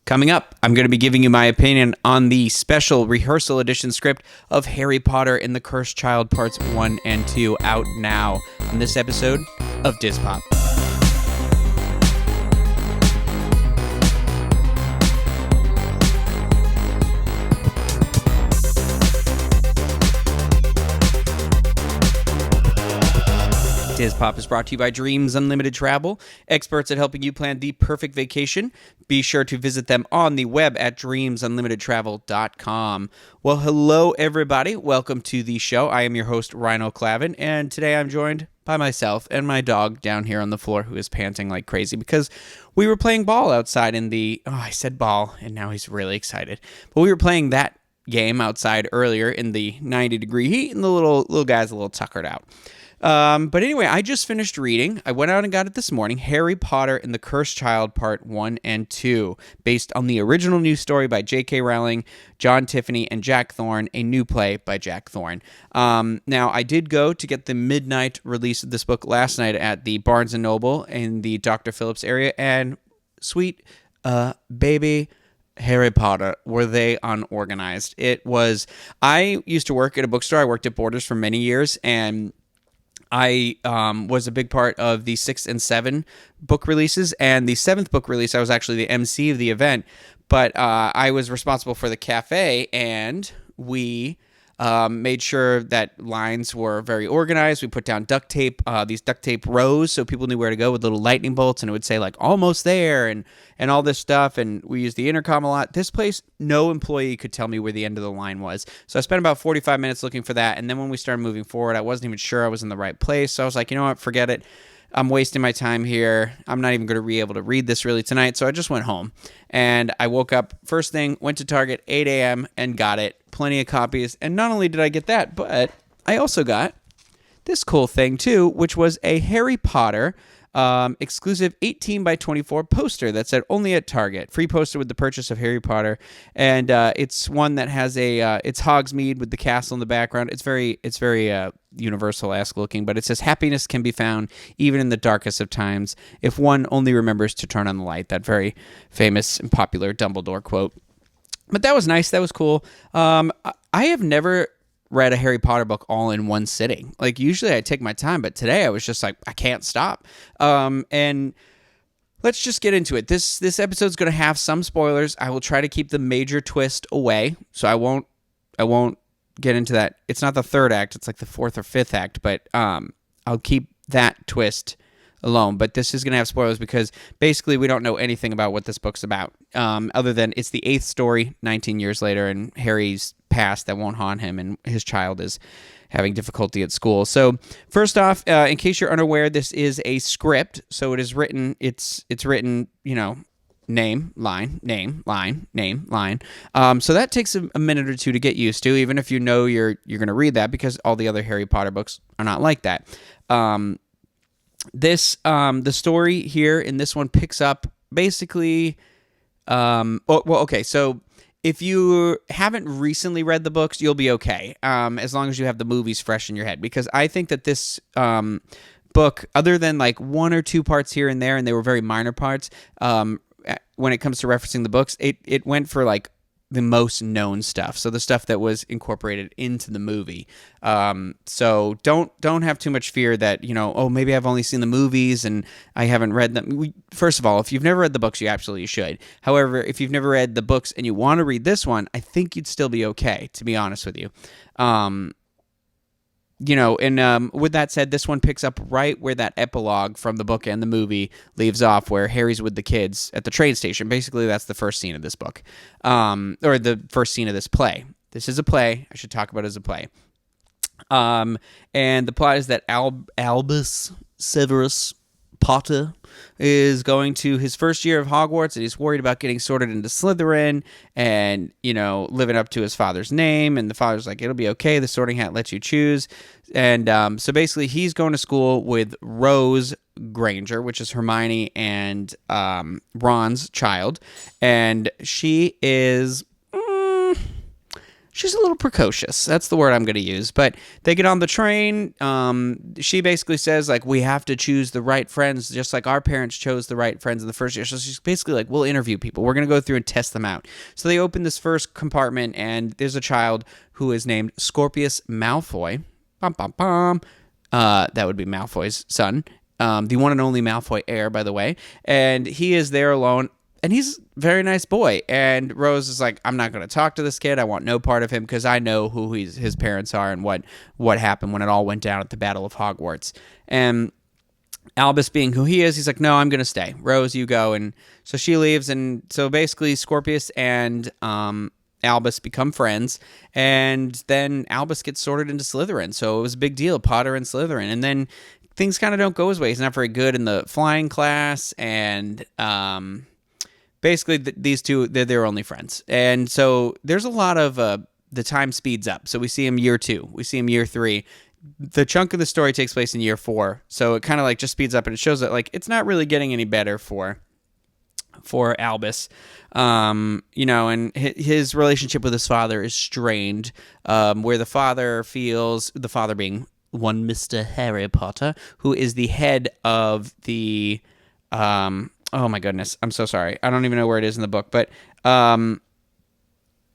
Coming up, I'm going to be giving you my opinion on the special rehearsal edition script of Harry Potter and the Cursed Child Parts 1 and 2, out now on this episode of DizPop. DizPop is brought to you by Dreams Unlimited Travel, experts at helping you plan the perfect vacation. Be sure to visit them on the web at dreamsunlimitedtravel.com. Well, hello, everybody. Welcome to the show. I am your host, Rhino Clavin, and today I'm joined by myself and my dog down here on the floor who is panting like crazy because we were playing ball outside in the... Oh, I said ball, and now he's really excited. But we were playing that game outside earlier in the 90-degree heat, and the little guy's a little tuckered out. But anyway, I just finished reading. I went out and got it this morning. Harry Potter and the Cursed Child Part 1 and 2, based on the original news story by J.K. Rowling, John Tiffany, and Jack Thorne, a new play by Jack Thorne. Now, I did go to get the midnight release of this book last night at the Barnes & Noble in the Dr. Phillips area, and sweet baby Harry Potter, were they unorganized. I used to work at a bookstore. I worked at Borders for many years, and I was a big part of the 6 and 7 book releases, and the 7th book release, I was actually the MC of the event, but I was responsible for the cafe, and we made sure that lines were very organized. We put down duct tape, these duct tape rows, so people knew where to go with little lightning bolts, and it would say, like, almost there, and all this stuff, and we used the intercom a lot. This place, no employee could tell me where the end of the line was, so I spent about 45 minutes looking for that, and then when we started moving forward, I wasn't even sure I was in the right place, so I was like, you know what, forget it. I'm wasting my time here. I'm not even going to be able to read this really tonight, so I just went home. And I woke up first thing, went to Target, 8 a.m., and got it. Plenty of copies. And not only did I get that, but I also got this cool thing, too, which was a Harry Potter exclusive 18 by 24 poster that said only at Target. Free poster with the purchase of Harry Potter. And it's one that has it's Hogsmeade with the castle in the background. It's very Universal-esque looking, but it says happiness can be found even in the darkest of times if one only remembers to turn on the light. That very famous and popular Dumbledore quote. But that was nice. That was cool. I have never read a Harry Potter book all in one sitting. Like, usually I take my time, but today I was just like, I can't stop. And let's just get into it. This episode's going to have some spoilers. I will try to keep the major twist away, so I won't get into that. It's not the third act, it's like the fourth or fifth act, but I'll keep that twist alone. But this is going to have spoilers because basically we don't know anything about what this book's about, other than it's the 8th story 19 years later, and Harry's past that won't haunt him, and his child is having difficulty at school. So first off, in case you're unaware, this is a script, so it is written, it's written, name, line, name, line, name, line. So that takes a minute or two to get used to, even if you know you're going to read that, because all the other Harry Potter books are not like that. The story here in this one picks up basically, okay, so if you haven't recently read the books, you'll be okay, as long as you have the movies fresh in your head, because I think that this book, other than like one or two parts here and there, and they were very minor parts, when it comes to referencing the books, it went for like the most known stuff, so the stuff that was incorporated into the movie. So don't have too much fear that, maybe I've only seen the movies and I haven't read them. First of all, if you've never read the books, you absolutely should. However, if you've never read the books and you want to read this one, I think you'd still be okay, to be honest with you. With that said, this one picks up right where that epilogue from the book and the movie leaves off, where Harry's with the kids at the train station. Basically, that's the first scene of this book, or the first scene of this play. This is a play. I should talk about it as a play. And the plot is that Albus Severus Potter is going to his first year of Hogwarts, and he's worried about getting sorted into Slytherin and, living up to his father's name. And the father's like, it'll be okay. The Sorting Hat lets you choose. And so basically he's going to school with Rose Granger, which is Hermione and Ron's child. And she is she's a little precocious. That's the word I'm going to use. But they get on the train. She basically says, like, we have to choose the right friends, just like our parents chose the right friends in the first year. So she's basically like, we'll interview people. We're going to go through and test them out. So they open this first compartment, and there's a child who is named Scorpius Malfoy. Bum, bum, bum. That would be Malfoy's son. The one and only Malfoy heir, by the way. And he is there alone. And he's a very nice boy. And Rose is like, I'm not going to talk to this kid. I want no part of him because I know who his parents are and what happened when it all went down at the Battle of Hogwarts. And Albus, being who he is, he's like, no, I'm going to stay. Rose, you go. And so she leaves. And so basically Scorpius and Albus become friends. And then Albus gets sorted into Slytherin. So it was a big deal, Potter and Slytherin. And then things kind of don't go his way. He's not very good in the flying class. And basically, these two, they're their only friends. And so there's a lot of, the time speeds up. So we see him year 2. We see him year 3. The chunk of the story takes place in year 4. So it kind of like just speeds up, and it shows that like it's not really getting any better for Albus. And his relationship with his father is strained, where the father being one Mr. Harry Potter, who is the head of the, oh my goodness, I'm so sorry. I don't even know where it is in the book, but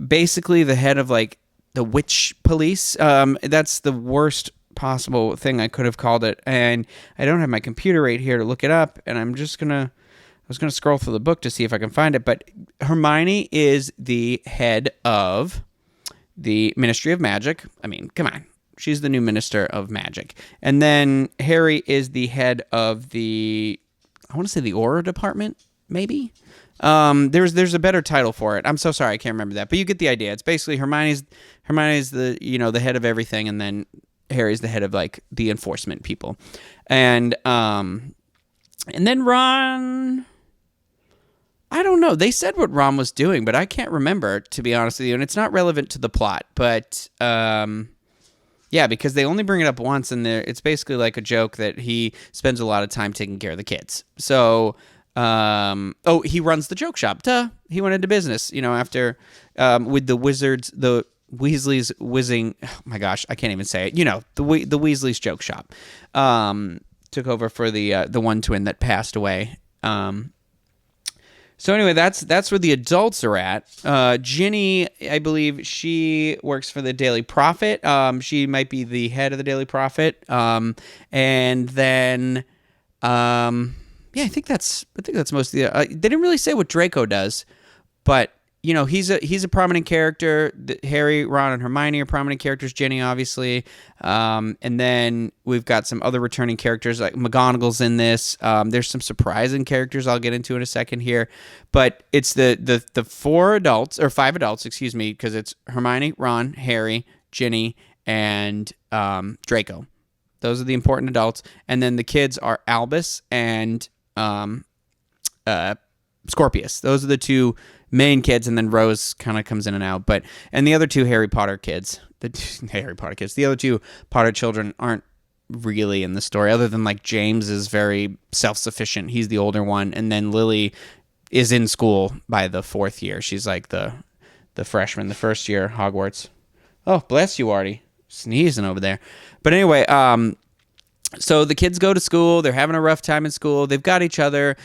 basically the head of like the witch police. That's the worst possible thing I could have called it, and I don't have my computer right here to look it up, and I was gonna scroll through the book to see if I can find it, but Hermione is the head of the Ministry of Magic. I mean, come on. She's the new Minister of Magic. And then Harry is the head of the, I want to say the Auror Department, maybe? There's a better title for it. I'm so sorry, I can't remember that. But you get the idea. It's basically Hermione's the, the head of everything, and then Harry's the head of like the enforcement people. And then Ron, I don't know. They said what Ron was doing, but I can't remember, to be honest with you. And it's not relevant to the plot, but yeah, because they only bring it up once, and it's basically like a joke that he spends a lot of time taking care of the kids. So, he runs the joke shop. Duh. He went into business, after, with the wizards, the Weasley's whizzing. Oh my gosh, I can't even say it. The Weasley's joke shop. Took over for the one twin that passed away. So anyway, that's where the adults are at. Ginny, I believe she works for the Daily Prophet. She might be the head of the Daily Prophet. And then, I think that's most of the. They didn't really say what Draco does, but he's a prominent character. Harry, Ron, and Hermione are prominent characters. Ginny, obviously, and then we've got some other returning characters like McGonagall's in this. There's some surprising characters I'll get into in a second here, but it's the 5 adults, excuse me, because it's Hermione, Ron, Harry, Ginny, and Draco. Those are the important adults, and then the kids are Albus and Scorpius. Those are the 2 main kids, and then Rose kind of comes in and out. And the other 2 Harry Potter kids, the other 2 Potter children aren't really in the story, other than like James is very self-sufficient. He's the older one, and then Lily is in school by the 4th year. She's like the freshman, the first year Hogwarts. Oh, bless you, Artie. Sneezing over there. But anyway, so the kids go to school. They're having a rough time in school. They've got each other.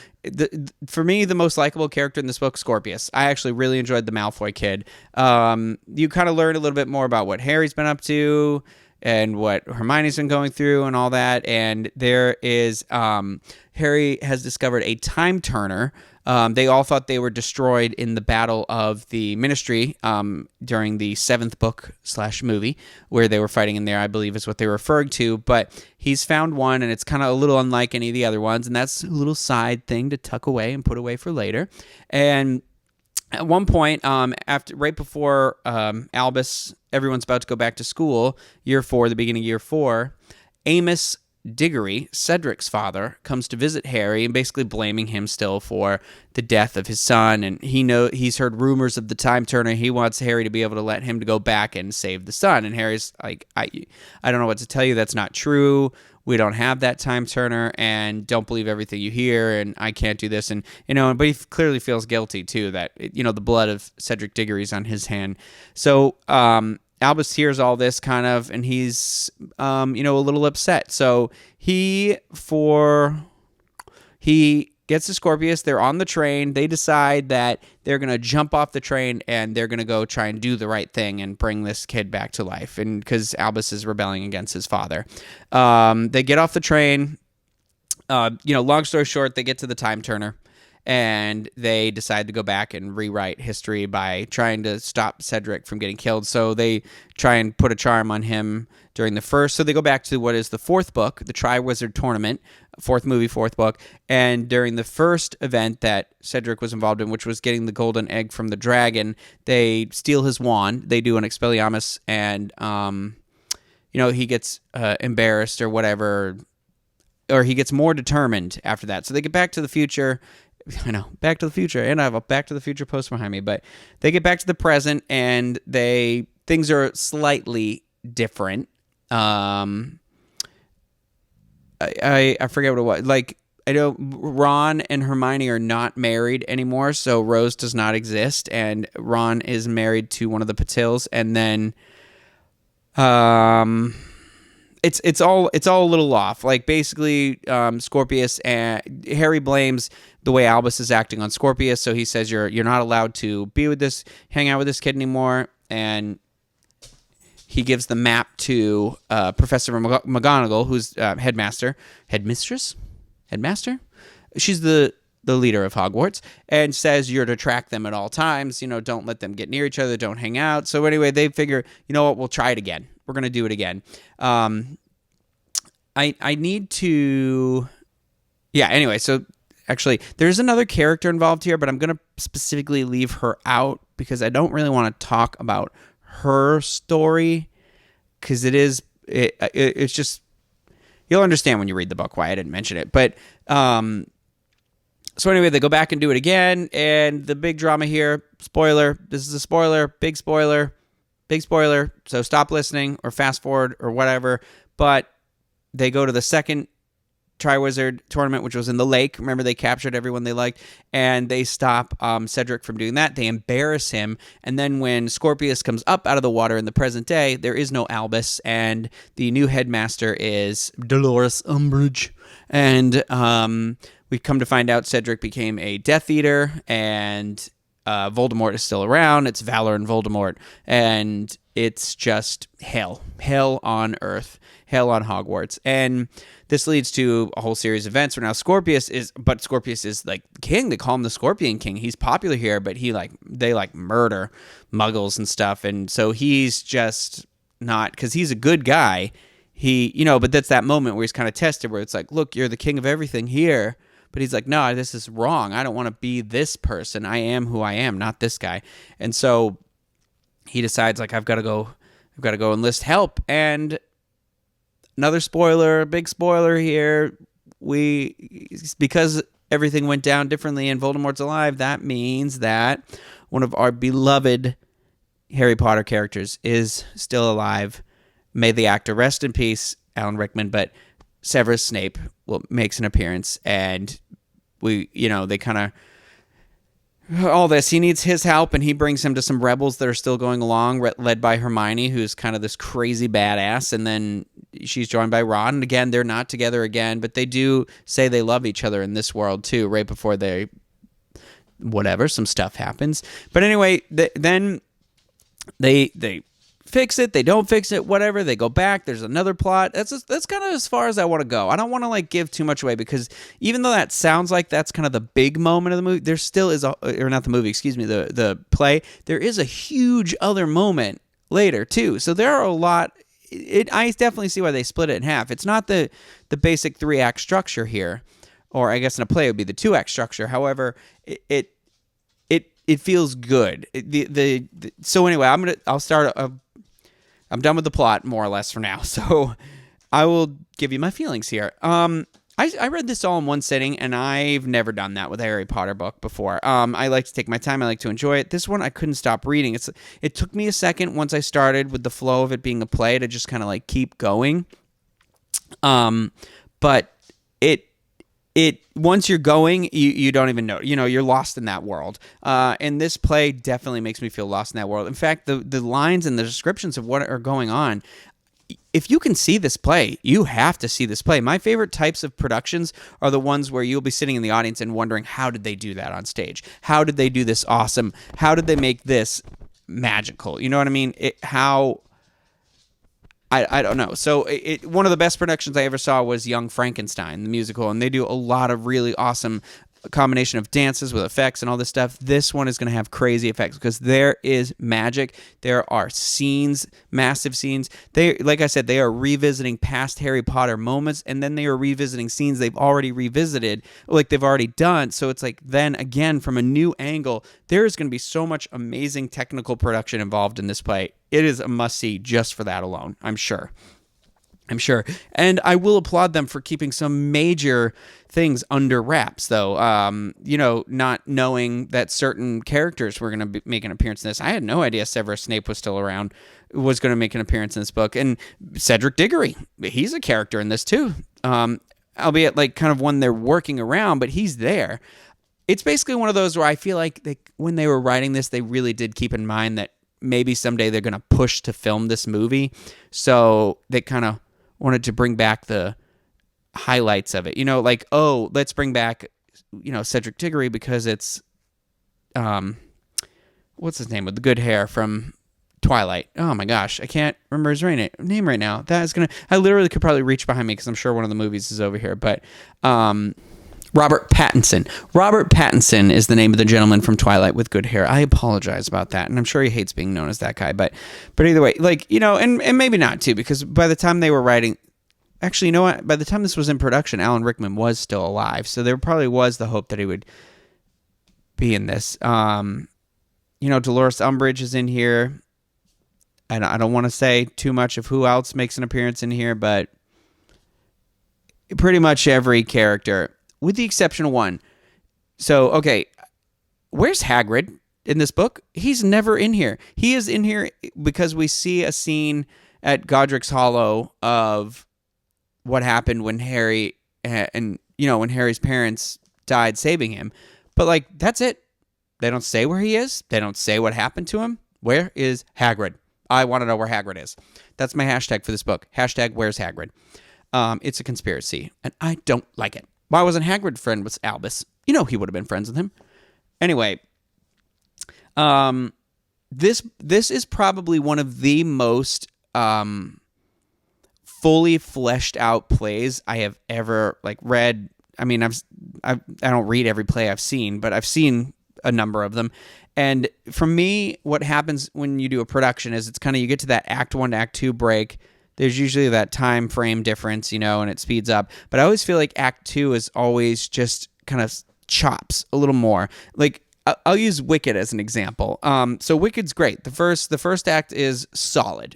For me, the most likable character in this book, Scorpius. I actually really enjoyed the Malfoy kid. You kind of learn a little bit more about what Harry's been up to and what Hermione's been going through and all that. And there is Harry has discovered a time turner. They all thought they were destroyed in the Battle of the Ministry during the 7th book / movie, where they were fighting in there, I believe is what they were referring to. But he's found one, and it's kind of a little unlike any of the other ones, and that's a little side thing to tuck away and put away for later. And at one point, right before Albus, everyone's about to go back to school, year 4, the beginning of year 4, Amos Diggory, Cedric's father, comes to visit Harry and basically blaming him still for the death of his son. And he's heard rumors of the time turner. He wants Harry to be able to let him to go back and save the son. And Harry's like, I don't know what to tell you. That's not true. we don't have that time turner, and don't believe everything you hear, and I can't do this. And, but he clearly feels guilty too, that, the blood of Cedric Diggory's on his hand. So, Albus hears all this kind of, and he's, a little upset. So he gets to Scorpius. They're on the train. They decide that they're going to jump off the train and they're going to go try and do the right thing and bring this kid back to life. And because Albus is rebelling against his father, they get off the train. Long story short, they get to the time turner. And they decide to go back and rewrite history by trying to stop Cedric from getting killed. So they try and put a charm on him during the first. So they go back to what is the fourth book, the Triwizard Tournament, fourth movie, fourth book. And during the first event that Cedric was involved in, which was getting the golden egg from the dragon, they steal his wand. They do an Expelliarmus, and he gets embarrassed or whatever, or he gets more determined after that. So they get back to the future. I know, Back to the Future, and I have a Back to the Future poster behind me, but they get back to the present, and things are slightly different. I forget what it was. Like, I know Ron and Hermione are not married anymore, so Rose does not exist, and Ron is married to one of the Patils, and then it's all a little off. Like, basically, Scorpius and Harry blames the way Albus is acting on Scorpius, so he says you're not allowed to hang out with this kid anymore, and he gives the map to Professor McGonagall, who's headmaster. She's the leader of Hogwarts, and says you're to track them at all times. Don't let them get near each other. Don't hang out. So anyway, they figure, what, we'll try it again. We're going to do it again. I need to... Yeah, anyway, so actually, there's another character involved here, but I'm going to specifically leave her out because I don't really want to talk about her story, because it's just... You'll understand when you read the book why I didn't mention it. But, so anyway, they go back and do it again, and the big drama here, spoiler, this is a spoiler, big spoiler, so stop listening or fast forward or whatever, but they go to the second Triwizard Tournament, which was in the lake. Remember, they captured everyone they liked, and they stop Cedric from doing that. They embarrass him, and then when Scorpius comes up out of the water in the present day, there is no Albus, and the new headmaster is Dolores Umbridge, and we come to find out Cedric became a Death Eater, and Voldemort is still around. It's Valor and Voldemort, and it's just hell on Earth, hell on Hogwarts, and this leads to a whole series of events where now Scorpius is like king. They call him the Scorpion King. He's popular here, but they murder muggles and stuff. And so he's just not, because he's a good guy. But that's that moment where he's kind of tested, where it's like, look, you're the king of everything here. But he's like, no, this is wrong. I don't want to be this person. I am who I am, not this guy. And so he decides, like, I've got to go enlist help. And another spoiler, big spoiler here. Because everything went down differently and Voldemort's alive, that means that one of our beloved Harry Potter characters is still alive. May the actor rest in peace, Alan Rickman, but Severus Snape makes an appearance, and they kind of... all this, he needs his help, and he brings him to some rebels that are still going along, led by Hermione, who's kind of this crazy badass, and then she's joined by Ron, and again, they're not together again, but they do say they love each other in this world, too, right before some stuff happens. But anyway, then they fix it, they don't fix it, whatever, they go back, there's another plot. That's kind of as far as I want to go. I don't want to give too much away, because even though that sounds like that's kind of the big moment of the movie, there still is the play, there is a huge other moment later too. So there are a lot. I definitely see why they split it in half. It's not the basic 3-act structure here, or I guess in a play it would be the 2-act structure. However, it feels good. So anyway, I'll start I'm done with the plot, more or less, for now. So I will give you my feelings here. I read this all in one sitting, and I've never done that with a Harry Potter book before. I like to take my time. I like to enjoy it. This one, I couldn't stop reading. It took me a second once I started with the flow of it being a play to just kind of keep going. But it once you're going, you don't even know. You're lost in that world. And this play definitely makes me feel lost in that world. In fact, the lines and the descriptions of what are going on, if you can see this play, you have to see this play. My favorite types of productions are the ones where you'll be sitting in the audience and wondering, how did they do that on stage? How did they do this awesome? How did they make this magical? You know what I mean? I don't know. So one of the best productions I ever saw was Young Frankenstein, the musical, and they do a lot of really awesome combination of dances with effects and all this stuff. This one is going to have crazy effects because there is magic. There are scenes, massive scenes. Like I said, they are revisiting past Harry Potter moments, and then they are revisiting scenes they've already revisited, like they've already done. So it's like, then again, from a new angle, there is going to be so much amazing technical production involved in this play. It is a must-see just for that alone, I'm sure. And I will applaud them for keeping some major things under wraps, though. Not knowing that certain characters were going to make an appearance in this. I had no idea Severus Snape was still around, was going to make an appearance in this book. And Cedric Diggory, he's a character in this too. Albeit like kind of one they're working around, but he's there. It's basically one of those where I feel like when they were writing this, they really did keep in mind that maybe someday they're going to push to film this movie. So they kind of wanted to bring back the highlights of it, like, oh, let's bring back, Cedric Diggory because it's, what's his name with the good hair from Twilight? Oh my gosh, I can't remember his name right now. I literally could probably reach behind me because I'm sure one of the movies is over here, but, Robert Pattinson. Robert Pattinson is the name of the gentleman from Twilight with good hair. I apologize about that, and I'm sure he hates being known as that guy. But either way, and maybe not too, because by the time they were writing, actually, you know what? By the time this was in production, Alan Rickman was still alive, so there probably was the hope that he would be in this. Dolores Umbridge is in here. I don't want to say too much of who else makes an appearance in here, but pretty much every character, with the exception of one. So, okay, where's Hagrid in this book? He's never in here. He is in here because we see a scene at Godric's Hollow of what happened when Harry when Harry's parents died saving him. But, that's it. They don't say where he is. They don't say what happened to him. Where is Hagrid? I want to know where Hagrid is. That's my hashtag for this book. Hashtag where's Hagrid? It's a conspiracy, and I don't like it. Why wasn't Hagrid friend with Albus? He would have been friends with him. Anyway, this is probably one of the most fully fleshed out plays I have ever read. I mean, I don't read every play I've seen, but I've seen a number of them. And for me, what happens when you do a production is it's kind of, you get to that Act 1 to Act 2 break. There's usually that time frame difference, and it speeds up. But I always feel like Act 2 is always just kind of chops a little more. I'll use Wicked as an example. So Wicked's great. The first act is solid,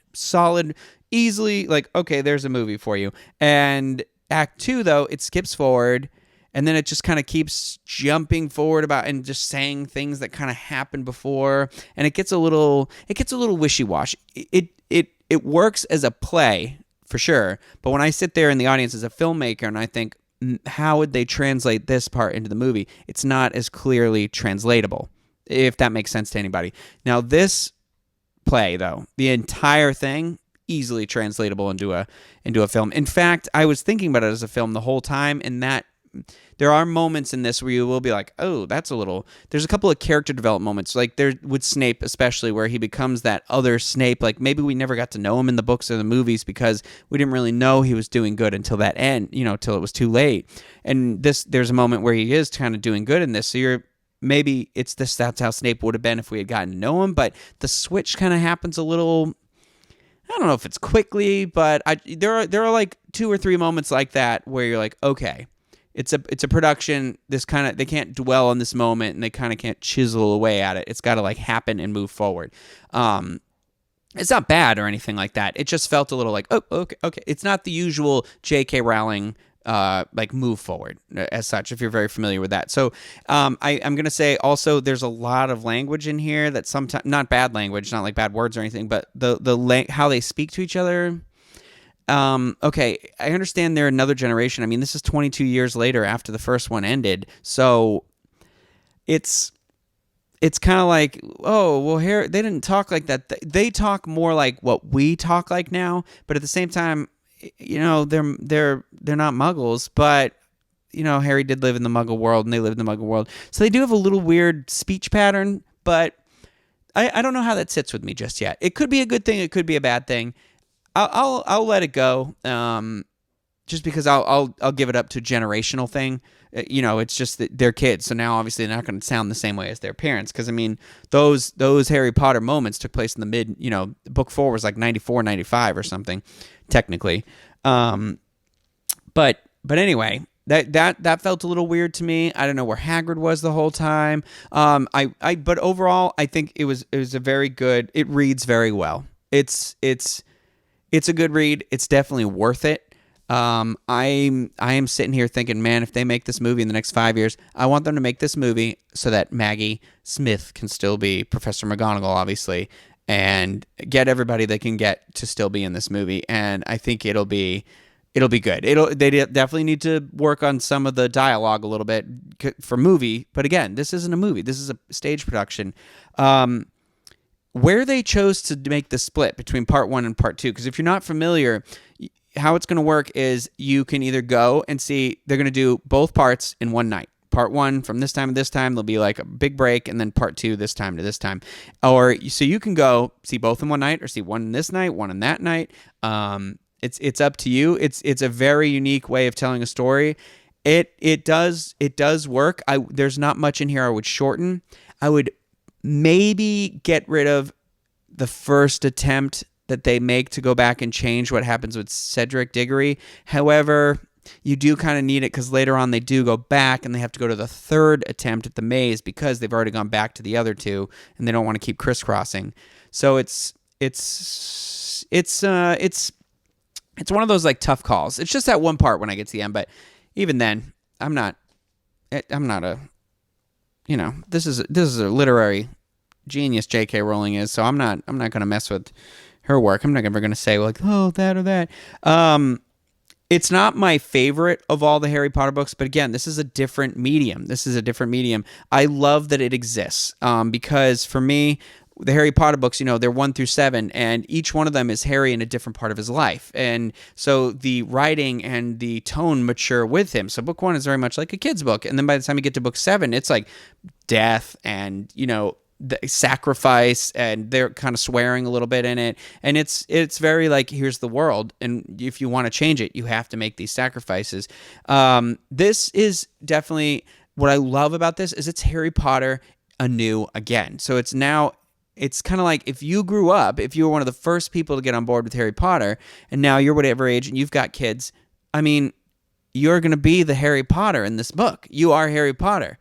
easily okay, there's a movie for you. And Act 2, though, it skips forward, and then it just kind of keeps jumping forward and just saying things that kind of happened before, and it gets a little wishy-washy. It works as a play, for sure, but when I sit there in the audience as a filmmaker and I think, how would they translate this part into the movie? It's not as clearly translatable, if that makes sense to anybody. Now, this play, though, the entire thing, easily translatable into a film. In fact, I was thinking about it as a film the whole time, and that there are moments in this where you will be like, oh, there's a couple of character development moments, like there with Snape especially, where he becomes that other Snape. Maybe we never got to know him in the books or the movies because we didn't really know he was doing good until that end, till it was too late. And there's a moment where he is kind of doing good in this. So maybe that's how Snape would have been if we had gotten to know him, but the switch kind of happens a little, I don't know if it's quickly, but there are 2 or 3 moments like that where you're like, okay, it's a production. They can't dwell on this moment, and they kind of can't chisel away at it. It's got to happen and move forward. It's not bad or anything like that. It just felt a little oh, okay. It's not the usual J.K. Rowling move forward as such, if you're very familiar with that. So I'm going to say also there's a lot of language in here that sometimes, not bad language, not like bad words or anything, but the how they speak to each other, Okay, I understand they're another generation. I mean, this is 22 years later after the first one ended, so it's it's kind of like, oh, well, here they didn't talk like that. They talk more like what we talk like now, but at the same time, they're not Muggles, but Harry did live in the Muggle world, and they lived in the Muggle world, so they do have a little weird speech pattern, but I don't know how that sits with me just yet. It could be a good thing, it could be a bad thing. I'll let it go. Just because I'll give it up to a generational thing. It's just that they're kids, so now obviously they're not going to sound the same way as their parents. Because I mean, those Harry Potter moments took place in the mid. Book 4 was like 94, 95 or something, technically. But anyway, that felt a little weird to me. I don't know where Hagrid was the whole time. But overall, I think it was a very good. It reads very well. It's a good read. It's definitely worth it. I am sitting here thinking, man, if they make this movie in the next 5 years, I want them to make this movie so that Maggie Smith can still be Professor McGonagall, obviously, and get everybody they can get to still be in this movie. And I think it'll be good. They definitely need to work on some of the dialogue a little bit for movie. But again, this isn't a movie. This is a stage production. Where they chose to make the split between part 1 and part 2, because if you're not familiar, how it's going to work is you can either go and see, they're going to do both parts in one night. Part 1 from this time to this time, there'll be like a big break, and then part 2 this time to this time. Or so you can go see both in one night, or see one this night, one in that night. It's up to you. It's a very unique way of telling a story. It does work. There's not much in here I would shorten. I would maybe get rid of the first attempt that they make to go back and change what happens with Cedric Diggory. However, you do kind of need it because later on they do go back and they have to go to the third attempt at the maze because they've already gone back to the other two and they don't want to keep crisscrossing. So it's one of those like tough calls. It's just that one part when I get to the end, but even then, I'm not a this is a literary genius J.K. Rowling is, so I'm not going to mess with her work. I'm not ever going to say like, oh, that or that. It's not my favorite of all the Harry Potter books, but again, this is a different medium. I love that it exists because for me, the Harry Potter books, they're 1 through 7, and each one of them is Harry in a different part of his life. And so the writing and the tone mature with him. So book 1 is very much like a kid's book. And then by the time you get to book 7, it's like death and, the sacrifice, and they're kind of swearing a little bit in it. And it's very like, here's the world. And if you want to change it, you have to make these sacrifices. This is definitely what I love about this is it's Harry Potter anew again. So it's kind of like if you grew up, if you were one of the first people to get on board with Harry Potter, and now you're whatever age and you've got kids, I mean, you're going to be the Harry Potter in this book. You are Harry Potter,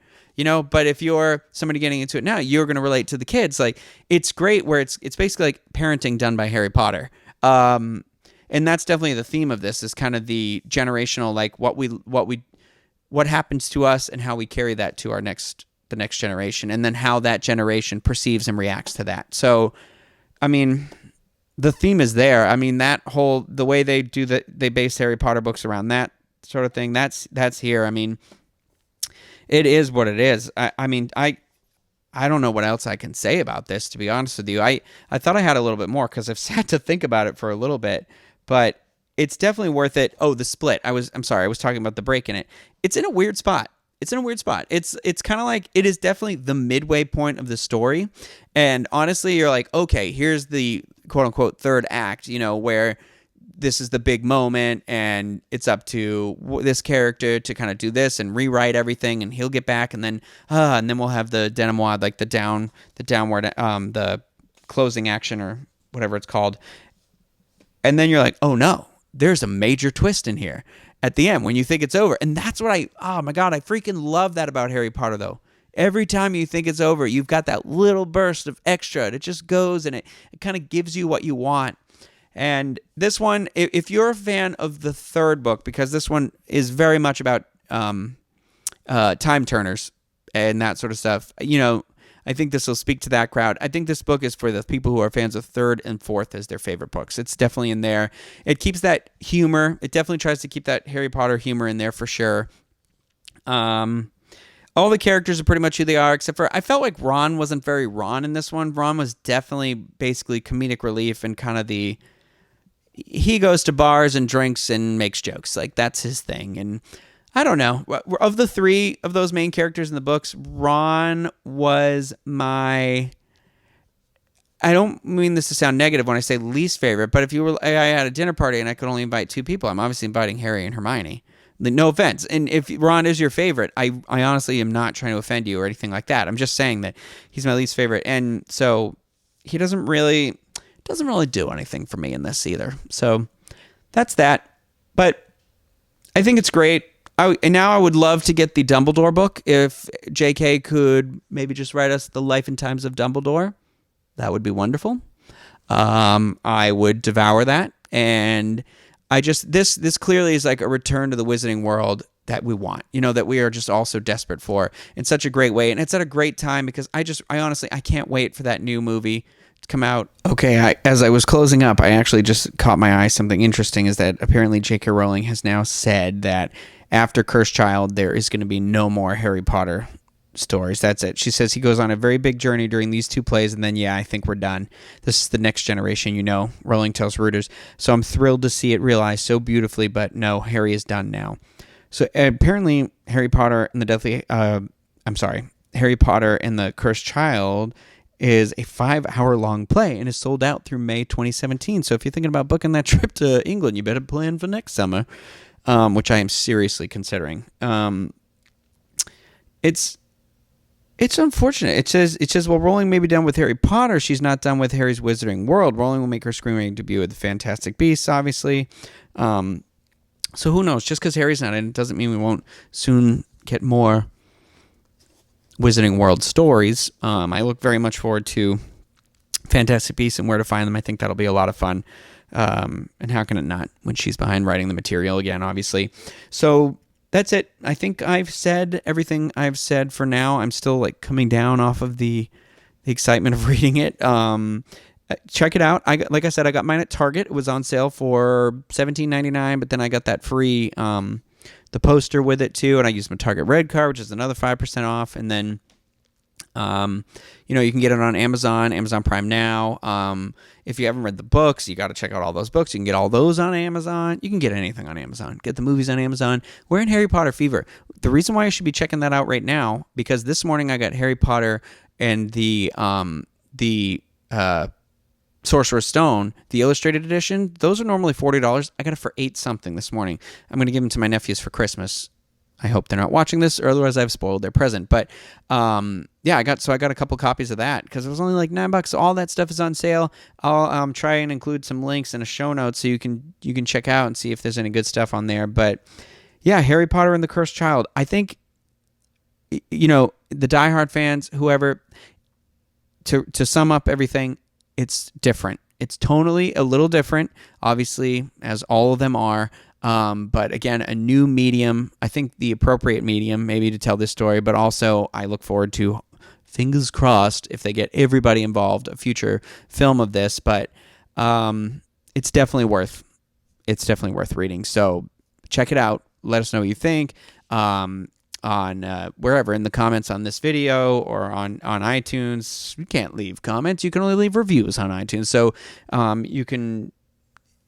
but if you're somebody getting into it now, you're going to relate to the kids. Like, it's great where it's basically like parenting done by Harry Potter. And that's definitely the theme of this is kind of the generational, like what happens to us and how we carry that to the next generation, and then how that generation perceives and reacts to that. So, I mean, the theme is there. I mean, the way they base Harry Potter books around that sort of thing, that's here. I mean, it is what it is. I mean, I don't know what else I can say about this, to be honest with you. I thought I had a little bit more because I've sat to think about it for a little bit, but it's definitely worth it. Oh, the split. I'm sorry. I was talking about the break in it. It's in a weird spot. It's kind of like, it is definitely the midway point of the story. And honestly, you're like, okay, here's the quote unquote third act, where this is the big moment and it's up to this character to kind of do this and rewrite everything, and he'll get back, and then we'll have the denouement, like the downward, the closing action or whatever it's called. And then you're like, oh no, there's a major twist in here at the end when you think it's over. And that's what oh my God, I freaking love that about Harry Potter though. Every time you think it's over, you've got that little burst of extra. It just goes and it kind of gives you what you want. And this one, if you're a fan of the third book, because this one is very much about time turners and that sort of stuff, I think this will speak to that crowd. I think this book is for the people who are fans of third and fourth as their favorite books. It's definitely in there. It keeps that humor. It definitely tries to keep that Harry Potter humor in there for sure. All the characters are pretty much who they are, except for I felt like Ron wasn't very Ron in this one. Ron was definitely basically comedic relief and kind of he goes to bars and drinks and makes jokes. Like, that's his thing. And I don't know. Of the three of those main characters in the books, Ron was I don't mean this to sound negative when I say least favorite, but if I had a dinner party and I could only invite two people, I'm obviously inviting Harry and Hermione. No offense. And if Ron is your favorite, I honestly am not trying to offend you or anything like that. I'm just saying that he's my least favorite. And so he doesn't really do anything for me in this either. So that's that. But I think it's great. And now I would love to get the Dumbledore book. If J.K. could maybe just write us The Life and Times of Dumbledore, that would be wonderful. I would devour that. And this clearly is like a return to the Wizarding World that we want, that we are just all so desperate for in such a great way. And it's at a great time because I honestly, I can't wait for that new movie to come out. Okay, as I was closing up, I actually just caught my eye. Something interesting is that apparently J.K. Rowling has now said that after Cursed Child, there is going to be no more Harry Potter stories. That's it. She says he goes on a very big journey during these two plays, and then, I think we're done. This is the next generation, Rowling tells Reuters. So I'm thrilled to see it realized so beautifully, but no, Harry is done now. So apparently Harry Potter and the Cursed Child is a 5-hour-long play and is sold out through May 2017. So if you're thinking about booking that trip to England, you better plan for next summer, which I am seriously considering. It's unfortunate. It says, well, Rowling may be done with Harry Potter. She's not done with Harry's Wizarding World. Rowling will make her screenwriting debut with the Fantastic Beasts, obviously. So who knows? Just because Harry's not in it doesn't mean we won't soon get more Wizarding World stories. I look very much forward to Fantastic Beasts and where to find them. I think that'll be a lot of fun. And how can it not when she's behind writing the material again, obviously. So that's it. I think I've said everything I've said for now. I'm still coming down off of the excitement of reading it. Check it out. Like I said, I got mine at Target. It was on sale for $17.99, but then I got that free the poster with it too, and I used my Target Red card, which is another 5% off. And then you can get it on Amazon Prime now. If you haven't read the books, you got to check out all those books. You can get all those on Amazon. You can get anything on Amazon. Get the movies on Amazon. We're in Harry Potter fever. The reason why I should be checking that out right now, because this morning I got Harry Potter and the Sorcerer's Stone, the illustrated edition. Those are normally $40. I got it for $8 something this morning. I'm going to give them to my nephews for Christmas. I hope they're not watching this, or otherwise I've spoiled their present. But I got a couple copies of that because it was only $9. So all that stuff is on sale. I'll try and include some links in a show note so you can check out and see if there's any good stuff on there. But Harry Potter and the Cursed Child. I think the diehard fans, whoever, to sum up everything, it's different. It's tonally a little different, obviously, as all of them are. But again, a new medium, I think the appropriate medium maybe to tell this story, but also I look forward to, fingers crossed, if they get everybody involved, a future film of this, but it's definitely worth reading. So check it out. Let us know what you think on wherever, in the comments on this video or on iTunes. You can't leave comments. You can only leave reviews on iTunes. So you can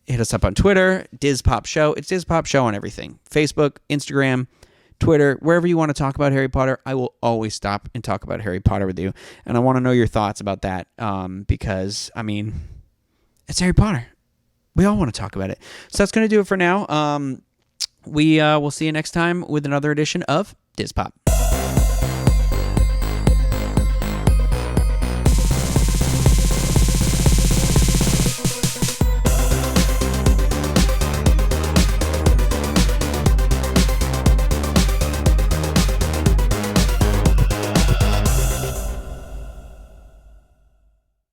hit us up on Twitter, DizPop Show. It's DizPop Show on everything. Facebook, Instagram, Twitter, wherever you want to talk about Harry Potter, I will always stop and talk about Harry Potter with you. And I want to know your thoughts about that because, it's Harry Potter. We all want to talk about it. So that's going to do it for now. We will see you next time with another edition of DizPop.